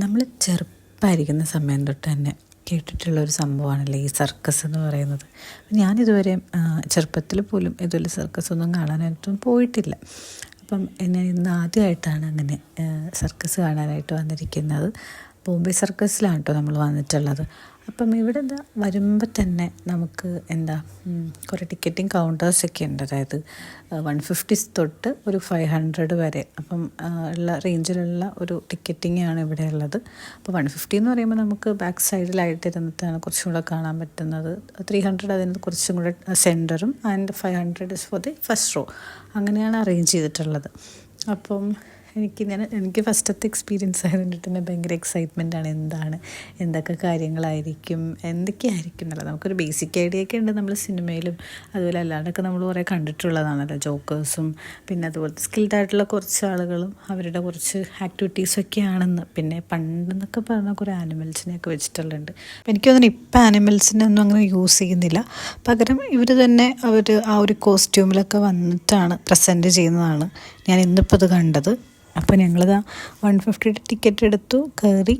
നമ്മൾ ചെറുപ്പമായിരിക്കുന്ന സമയം തൊട്ട് തന്നെ കേട്ടിട്ടുള്ളൊരു സംഭവമാണല്ലോ ഈ സർക്കസ് എന്ന് പറയുന്നത്. ഞാനിതുവരെ ചെറുപ്പത്തിൽ പോലും ഇതുപോലെ സർക്കസ് ഒന്നും കാണാനായിട്ടൊന്നും പോയിട്ടില്ല. അപ്പം ഞാൻ ഇന്ന് ആദ്യമായിട്ടാണ് അങ്ങനെ സർക്കസ് കാണാനായിട്ട് വന്നിരിക്കുന്നത്. ബോംബെ സർക്കസിലാണ് കേട്ടോ നമ്മൾ വന്നിട്ടുള്ളത്. അപ്പം ഇവിടെ എന്താ വരുമ്പോൾ തന്നെ നമുക്ക് കുറേ ടിക്കറ്റിംഗ് കൗണ്ടേഴ്സൊക്കെ ഉണ്ട്. അതായത് 150 തൊട്ട് ഒരു 500 വരെ ഉള്ള റേഞ്ചിലുള്ള ഒരു ടിക്കറ്റിംഗ് ആണ് ഇവിടെ ഉള്ളത്. അപ്പോൾ 150 എന്ന് പറയുമ്പോൾ നമുക്ക് ബാക്ക് സൈഡിലായിട്ട് ഇരുന്നിട്ടാണ് കുറച്ചും കൂടെ കാണാൻ പറ്റുന്നത്. 300 അതിന് കുറച്ചും കൂടെ സെൻറ്ററും and 500 is for the first row. അങ്ങനെയാണ് അറേഞ്ച് ചെയ്തിട്ടുള്ളത്. അപ്പം എനിക്ക് ഫസ്റ്റത്തെ എക്സ്പീരിയൻസ് ആയതുകൊണ്ടിട്ട് തന്നെ ഭയങ്കര എക്സൈറ്റ്മെൻറ്റാണ്. എന്തൊക്കെ കാര്യങ്ങളായിരിക്കും, എന്തൊക്കെയായിരിക്കും എന്നുള്ളത് നമുക്കൊരു ബേസിക് ഐഡിയ ഒക്കെ ഉണ്ട്. നമ്മൾ സിനിമയിലും അതുപോലെ അല്ലാണ്ടൊക്കെ നമ്മൾ കുറേ കണ്ടിട്ടുള്ളതാണല്ലോ, ജോക്കേഴ്സും പിന്നെ അതുപോലത്തെ സ്കിൽഡായിട്ടുള്ള കുറച്ച് ആളുകളും അവരുടെ കുറച്ച് ആക്ടിവിറ്റീസൊക്കെയാണെന്ന്. പിന്നെ പണ്ടെന്നൊക്കെ പറഞ്ഞാൽ കുറേ ആനിമൽസിനെയൊക്കെ വെച്ചിട്ടുള്ളുണ്ട്. അപ്പോൾ എനിക്ക് തോന്നുന്നു ഇപ്പം ആനിമൽസിനൊന്നും അങ്ങനെ യൂസ് ചെയ്യുന്നില്ല. പകരം ഇവർ തന്നെ ആ ഒരു കോസ്റ്റ്യൂമിലൊക്കെ വന്നിട്ടാണ് പ്രസൻറ്റ് ചെയ്യുന്നതാണ് ഞാൻ ഇന്നിപ്പോൾ ഇത് കണ്ടത്. അപ്പോൾ ഞങ്ങളിതാ 150 ടിക്കറ്റ് എടുത്തു, കയറി.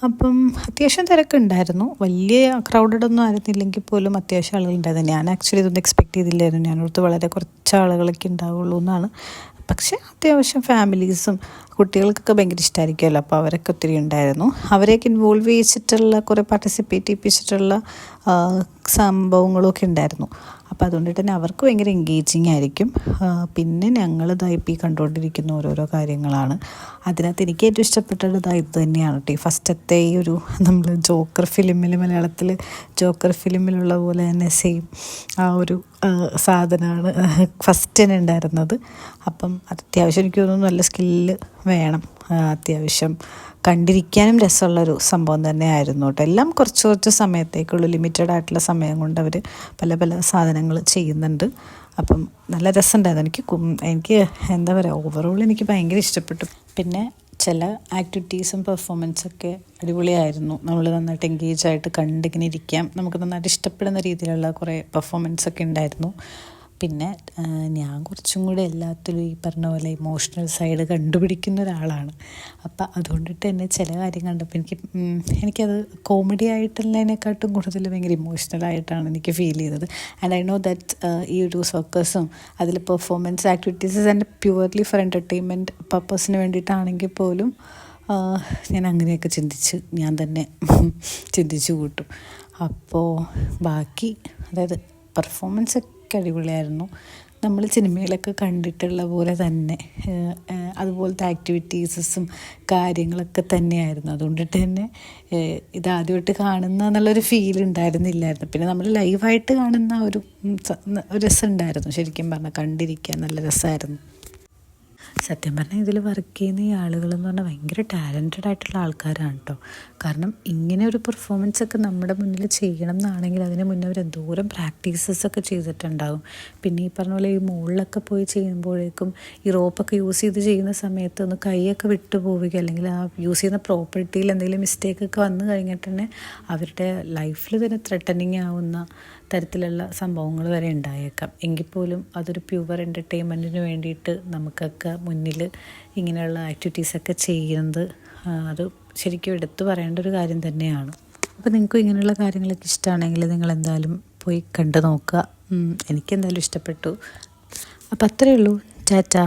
അപ്പം അത്യാവശ്യം തിരക്കുണ്ടായിരുന്നു. വലിയ ക്രൗഡഡ് ഒന്നും ആയിരുന്നില്ലെങ്കിൽ പോലും അത്യാവശ്യം ആളുകളുണ്ടായിരുന്നു. ഞാൻ ആക്ച്വലി ഇതൊന്നും എക്സ്പെക്റ്റ് ചെയ്തില്ലായിരുന്നു. ഞാനോർത്ത് വളരെ കുറച്ച് ആളുകളൊക്കെ ഉണ്ടാവുള്ളൂ എന്നാണ്. പക്ഷേ അത്യാവശ്യം ഫാമിലീസും കുട്ടികൾക്കൊക്കെ ഭയങ്കര ഇഷ്ടമായിരിക്കുമല്ലോ, അപ്പോൾ അവരൊക്കെ ഒത്തിരി ഉണ്ടായിരുന്നു. അവരെയൊക്കെ ഇൻവോൾവ് ചെയ്യിച്ചിട്ടുള്ള കുറേ പാർട്ടിസിപ്പേറ്റ് ചെയ്യിപ്പിച്ചിട്ടുള്ള സംഭവങ്ങളൊക്കെ ഉണ്ടായിരുന്നു. അപ്പോൾ അതുകൊണ്ടിട്ട് തന്നെ അവർക്ക് ഭയങ്കര എൻഗേജിങ് ആയിരിക്കും. പിന്നെ ഞങ്ങളിതായി കണ്ടുകൊണ്ടിരിക്കുന്ന ഓരോരോ കാര്യങ്ങളാണ്. അതിനകത്ത് എനിക്ക് ഏറ്റവും ഇഷ്ടപ്പെട്ടത് ഇത് തന്നെയാണ് കേട്ടോ. ഈ ഫസ്റ്റത്തെ ഈ ഒരു നമ്മൾ ജോക്കർ ഫിലിമിൽ, മലയാളത്തിൽ ജോക്കർ ഫിലിമിലുള്ള പോലെ തന്നെ സെയിം ആ ഒരു സാധനമാണ് ഫസ്റ്റ് തന്നെ ഉണ്ടായിരുന്നത്. അപ്പം അത്യാവശ്യം എനിക്ക് തോന്നുന്നു നല്ല സ്കില്ല് വേണം. അത്യാവശ്യം കണ്ടിരിക്കാനും രസമുള്ളൊരു സംഭവം തന്നെയായിരുന്നു കേട്ടോ. എല്ലാം കുറച്ച് സമയത്തേക്കുള്ളൂ, ലിമിറ്റഡ് ആയിട്ടുള്ള സമയം കൊണ്ട് അവർ പല സാധനങ്ങൾ ചെയ്യുന്നുണ്ട്. അപ്പം നല്ല രസമുണ്ടായിരുന്നു. എനിക്ക് എന്താ പറയുക, ഓവറോൾ എനിക്ക് ഭയങ്കര ഇഷ്ടപ്പെട്ടു. പിന്നെ ചില ആക്ടിവിറ്റീസും പെർഫോമൻസൊക്കെ അടിപൊളിയായിരുന്നു. നമ്മൾ നന്നായിട്ട് എൻഗേജായിട്ട് കണ്ടിങ്ങനെ ഇരിക്കാം. നമുക്ക് നന്നായിട്ട് ഇഷ്ടപ്പെടുന്ന രീതിയിലുള്ള കുറേ പെർഫോമൻസൊക്കെ ഉണ്ടായിരുന്നു. പിന്നെ ഞാൻ കുറച്ചും കൂടെ എല്ലാത്തിലും ഈ പറഞ്ഞ പോലെ ഇമോഷണൽ സൈഡ് കണ്ടുപിടിക്കുന്ന ഒരാളാണ്. അപ്പം അതുകൊണ്ടിട്ട് തന്നെ ചില കാര്യം കണ്ടപ്പോൾ എനിക്കത് കോമഡി ആയിട്ടുള്ളതിനെക്കാട്ടും കൂടുതൽ ഭയങ്കര ഇമോഷണലായിട്ടാണ് എനിക്ക് ഫീൽ ചെയ്തത്. ആൻഡ് ഐ നോ ദാറ്റ് ഈ ഒരു സർക്കസും അതിൽ performance activities and purely for entertainment പർപ്പസിന് വേണ്ടിയിട്ടാണെങ്കിൽ പോലും ഞാൻ അങ്ങനെയൊക്കെ ഞാൻ തന്നെ ചിന്തിച്ചു കൂട്ടും. അപ്പോൾ ബാക്കി അതായത് പെർഫോമൻസ് അടിപൊളിയായിരുന്നു. നമ്മൾ സിനിമയിലൊക്കെ കണ്ടിട്ടുള്ള പോലെ തന്നെ അതുപോലത്തെ ആക്ടിവിറ്റീസും കാര്യങ്ങളൊക്കെ തന്നെയായിരുന്നു. അതുകൊണ്ടിട്ട് തന്നെ ഇതാദ്യമായിട്ട് കാണുന്ന എന്നുള്ളൊരു ഫീൽ ഉണ്ടായിരുന്നില്ലായിരുന്നു. പിന്നെ നമ്മൾ ലൈവായിട്ട് കാണുന്ന ഒരു രസം ഉണ്ടായിരുന്നു. ശരിക്കും പറഞ്ഞാൽ കണ്ടിരിക്കാൻ നല്ല രസമായിരുന്നു. സത്യം പറഞ്ഞാൽ ഇതിൽ വർക്ക് ചെയ്യുന്ന ഈ ആളുകളെന്ന് പറഞ്ഞാൽ ഭയങ്കര ടാലൻറ്റഡ് ആയിട്ടുള്ള ആൾക്കാരാണ് കേട്ടോ. കാരണം ഇങ്ങനെ ഒരു പെർഫോമൻസ് ഒക്കെ നമ്മുടെ മുന്നിൽ ചെയ്യണം എന്നാണെങ്കിൽ അതിന് മുന്നേ അവർ എന്തോരം പ്രാക്ടീസസൊക്കെ ചെയ്തിട്ടുണ്ടാകും. പിന്നെ ഈ പറഞ്ഞ പോലെ ഈ മുകളിലൊക്കെ പോയി ചെയ്യുമ്പോഴേക്കും ഈ റോപ്പൊക്കെ യൂസ് ചെയ്ത് ചെയ്യുന്ന സമയത്ത് ഒന്ന് കൈയൊക്കെ വിട്ടു പോവുക, അല്ലെങ്കിൽ ആ യൂസ് ചെയ്യുന്ന പ്രോപ്പർട്ടിയിൽ എന്തെങ്കിലും മിസ്റ്റേക്കൊക്കെ വന്നു കഴിഞ്ഞിട്ട് തന്നെ അവരുടെ ലൈഫിൽ തന്നെ ത്രെട്ടനിങ് ആവുന്ന തരത്തിലുള്ള സംഭവങ്ങൾ വരെ ഉണ്ടായേക്കാം. എങ്കിൽ പോലും അതൊരു പ്യുവർ എൻ്റർടൈൻമെൻറ്റിന് വേണ്ടിയിട്ട് നമുക്കൊക്കെ മുന്നിൽ ഇങ്ങനെയുള്ള ആക്ടിവിറ്റീസൊക്കെ ചെയ്യുന്നത് അത് ശരിക്കും എടുത്തു പറയേണ്ട ഒരു കാര്യം തന്നെയാണ്. അപ്പോൾ നിങ്ങൾക്കും ഇങ്ങനെയുള്ള കാര്യങ്ങളൊക്കെ ഇഷ്ടമാണെങ്കിൽ നിങ്ങൾ എന്തായാലും പോയി കണ്ടു നോക്കുക. എനിക്കെന്തായാലും ഇഷ്ടപ്പെട്ടു. അപ്പോൾ അത്രയേ ഉള്ളൂ. ടാറ്റാ.